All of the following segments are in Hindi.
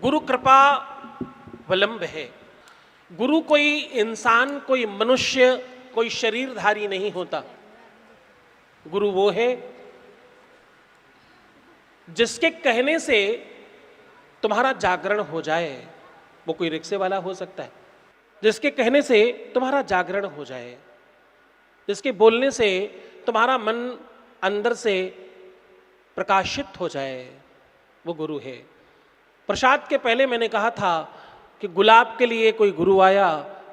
गुरु कृपा विलंब है। गुरु कोई इंसान, कोई मनुष्य, कोई शरीरधारी नहीं होता। गुरु वो है जिसके कहने से तुम्हारा जागरण हो जाए। वो कोई रिक्शे वाला हो सकता है, जिसके कहने से तुम्हारा जागरण हो जाए, जिसके बोलने से तुम्हारा मन अंदर से प्रकाशित हो जाए, वो गुरु है। प्रसाद के पहले मैंने कहा था कि गुलाब के लिए कोई गुरु आया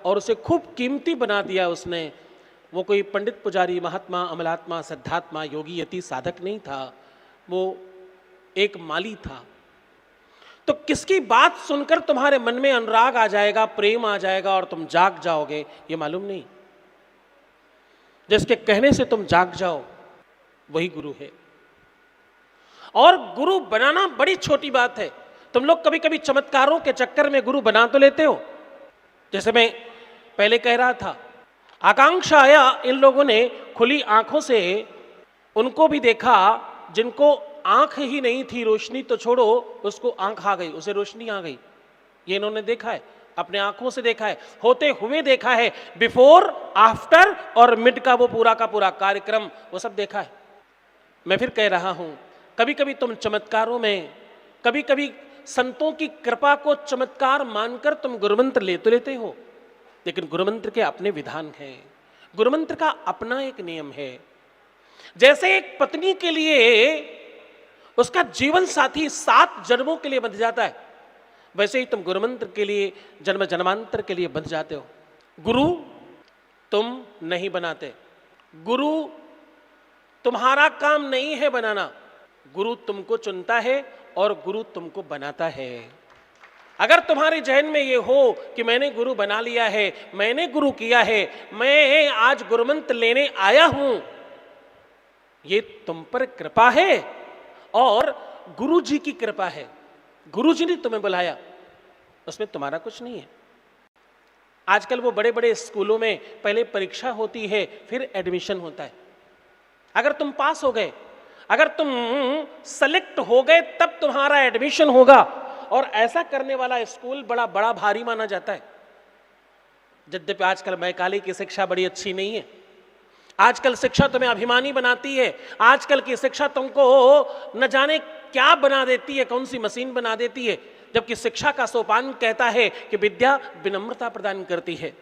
और उसे खूब कीमती बना दिया उसने। वो कोई पंडित, पुजारी, महात्मा, अमलात्मा, सिद्धात्मा, योगी, यति, साधक नहीं था, वो एक माली था। तो किसकी बात सुनकर तुम्हारे मन में अनुराग आ जाएगा, प्रेम आ जाएगा और तुम जाग जाओगे, ये मालूम नहीं। जिसके कहने से तुम जाग जाओ वही गुरु है। और गुरु बनाना बड़ी छोटी बात है। तुम लोग कभी कभी चमत्कारों के चक्कर में गुरु बना तो लेते हो। जैसे मैं पहले कह रहा था, आकांक्षा आया, इन लोगों ने खुली आंखों से उनको भी देखा जिनको आंख ही नहीं थी, रोशनी तो छोड़ो, उसको आंख आ गई, उसे रोशनी आ गई। ये इन्होंने देखा है, अपने आंखों से देखा है, होते हुए देखा है, बिफोर, आफ्टर और मिड का वो पूरा का पूरा कार्यक्रम, वो सब देखा है। मैं फिर कह रहा हूं, कभी कभी तुम चमत्कारों में, कभी कभी संतों की कृपा को चमत्कार मानकर तुम गुरुमंत्र ले तो लेते हो, लेकिन गुरुमंत्र के अपने विधान हैं, गुरुमंत्र का अपना एक नियम है। जैसे एक पत्नी के लिए उसका जीवन साथी 7 जन्मों के लिए बंध जाता है, वैसे ही तुम गुरुमंत्र के लिए जन्म जन्मांतर के लिए बंध जाते हो। गुरु तुम नहीं बनाते, गुरु तुम्हारा काम नहीं है बनाना, गुरु तुमको चुनता है और गुरु तुमको बनाता है। अगर तुम्हारे जहन में ये हो कि मैंने गुरु बना लिया है, मैंने गुरु किया है, मैं आज गुरुमंत्र लेने आया हूं, ये तुम पर कृपा है और गुरु जी की कृपा है। गुरु जी ने तुम्हें बुलाया, उसमें तुम्हारा कुछ नहीं है। आजकल वो बड़े बड़े स्कूलों में पहले परीक्षा होती है, फिर एडमिशन होता है। अगर तुम पास हो गए, अगर तुम सेलेक्ट हो गए, तब तुम्हारा एडमिशन होगा। और ऐसा करने वाला स्कूल बड़ा बड़ा भारी माना जाता है। यद्यपि आजकल मैकाले की शिक्षा बड़ी अच्छी नहीं है। आजकल शिक्षा तुम्हें अभिमानी बनाती है, आजकल की शिक्षा तुमको न जाने क्या बना देती है, कौन सी मशीन बना देती है, जबकि शिक्षा का सोपान कहता है कि विद्या विनम्रता प्रदान करती है।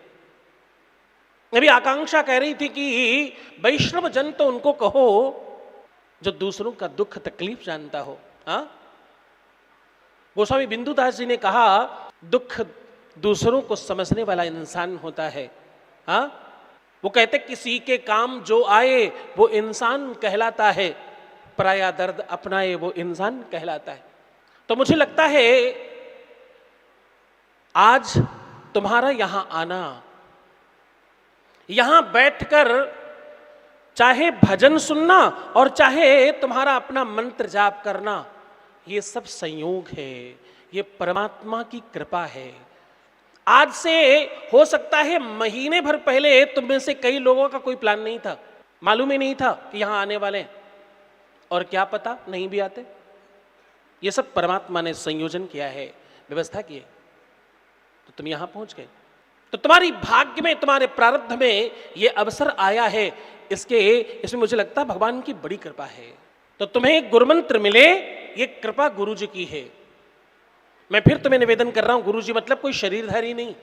अभी आकांक्षा कह रही थी कि वैष्णव जन तो उनको कहो जो दूसरों का दुख तकलीफ जानता हो। हाँ, गोस्वामी बिंदुदास जी ने कहा दुख दूसरों को समझने वाला इंसान होता है। हाँ, वो कहते किसी के काम जो आए वो इंसान कहलाता है, पराया दर्द अपनाए वो इंसान कहलाता है। तो मुझे लगता है आज तुम्हारा यहां आना, यहां बैठकर चाहे भजन सुनना और चाहे तुम्हारा अपना मंत्र जाप करना, ये सब संयोग है, ये परमात्मा की कृपा है। आज से हो सकता है महीने भर पहले तुम में से कई लोगों का कोई प्लान नहीं था, मालूम ही नहीं था कि यहां आने वाले हैं, और क्या पता नहीं भी आते। ये सब परमात्मा ने संयोजन किया है, व्यवस्था की है, तो तुम यहां पहुंच गए। तो तुम्हारी भाग्य में, तुम्हारे प्रारब्ध में ये अवसर आया है, इसमें मुझे लगता है भगवान की बड़ी कृपा है। तो तुम्हें गुरुमंत्र मिले, ये कृपा गुरु जी की है। मैं फिर तुम्हें निवेदन कर रहा हूं, गुरु जी मतलब कोई शरीरधारी नहीं,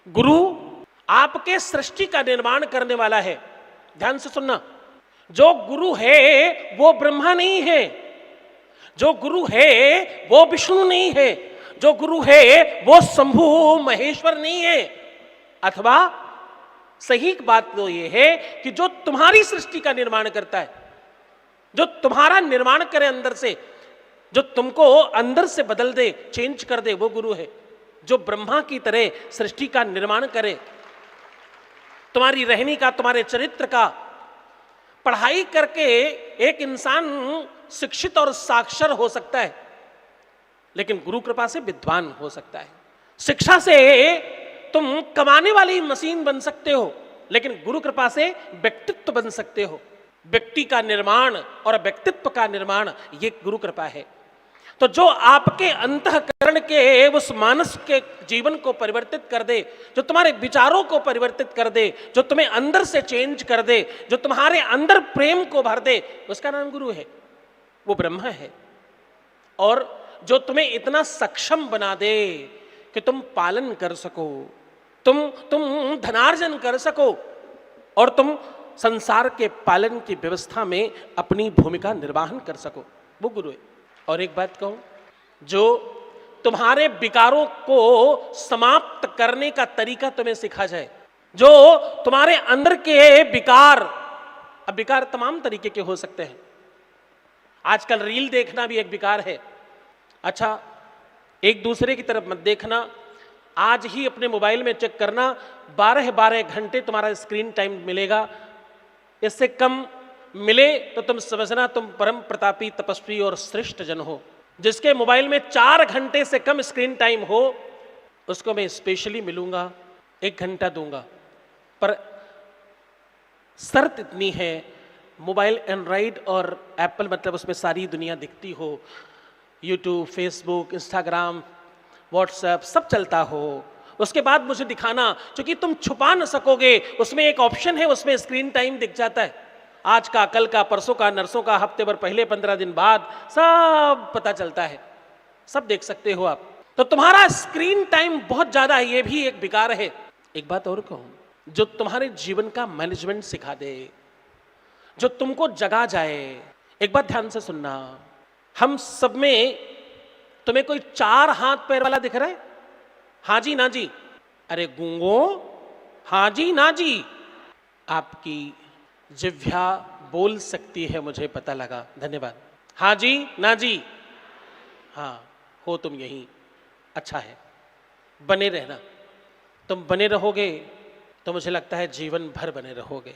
गुरु आपके सृष्टि का निर्माण करने वाला है। ध्यान से सुनना, जो गुरु है वो ब्रह्मा नहीं है, जो गुरु है वो विष्णु नहीं है, जो गुरु है वो शंभु महेश्वर नहीं है। अथवा सही बात तो ये है कि जो तुम्हारी सृष्टि का निर्माण करता है, जो तुम्हारा निर्माण करे अंदर से, जो तुमको अंदर से बदल दे, चेंज कर दे, वो गुरु है। जो ब्रह्मा की तरह सृष्टि का निर्माण करे, तुम्हारी रहनी का, तुम्हारे चरित्र का। पढ़ाई करके एक इंसान शिक्षित और साक्षर हो सकता है, लेकिन गुरु कृपा से विद्वान हो सकता है। शिक्षा से तुम कमाने वाली मशीन बन सकते हो, लेकिन गुरु कृपा से व्यक्तित्व बन सकते हो। व्यक्ति का निर्माण और व्यक्तित्व का निर्माण ये गुरु कृपा है। तो जो आपके अंतःकरण के उस मानस के जीवन को परिवर्तित कर दे, जो तुम्हारे विचारों को परिवर्तित कर दे, जो तुम्हें अंदर से चेंज कर दे, जो तुम्हारे अंदर प्रेम को भर दे, उसका नाम गुरु है, वो ब्रह्म है। और जो तुम्हें इतना सक्षम बना दे कि तुम पालन कर सको, तुम धनार्जन कर सको और तुम संसार के पालन की व्यवस्था में अपनी भूमिका निर्वाहन कर सको, वो गुरु है। और एक बात कहूं, जो तुम्हारे विकारों को समाप्त करने का तरीका तुम्हें सिखा जाए, जो तुम्हारे अंदर के विकार, अब विकार तमाम तरीके के हो सकते हैं, आजकल रील देखना भी एक विकार है। अच्छा, एक दूसरे की तरफ मत देखना, आज ही अपने मोबाइल में चेक करना, 12-12 घंटे तुम्हारा स्क्रीन टाइम मिलेगा, इससे कम मिले तो तुम समझना तुम परम प्रतापी, तपस्वी और श्रेष्ठ जन हो। जिसके मोबाइल में 4 घंटे से कम स्क्रीन टाइम हो, उसको मैं स्पेशली मिलूंगा, 1 घंटा दूंगा। पर शर्त इतनी है, मोबाइल एंड्रॉइड और एप्पल, मतलब उसमें सारी दुनिया दिखती हो, यूट्यूब, फेसबुक, इंस्टाग्राम, व्हाट्सएप सब चलता हो, उसके बाद मुझे दिखाना, क्योंकि तुम छुपा न सकोगे। उसमें एक ऑप्शन है, उसमें स्क्रीन टाइम दिख जाता है, आज का, कल का, परसों का, नरसों का, हफ्ते भर पहले, 15 दिन बाद, सब पता चलता है, सब देख सकते हो आप। तो तुम्हारा स्क्रीन टाइम बहुत ज्यादा है, ये भी एक विकार है। एक बात और कहूं, जो तुम्हारे जीवन का मैनेजमेंट सिखा दे, जो तुमको जगा जाए। एक बात ध्यान से सुनना, हम सब में तुम्हें कोई 4 हाथ पैर वाला दिख रहा है? हाँ जी ना जी? अरे गूंगो, हाँ जी ना जी? आपकी जिह्वा बोल सकती है, मुझे पता लगा, धन्यवाद। हाँ जी ना जी? हाँ, हो तुम यही, अच्छा है, बने रहना। तुम बने रहोगे तो मुझे लगता है जीवन भर बने रहोगे।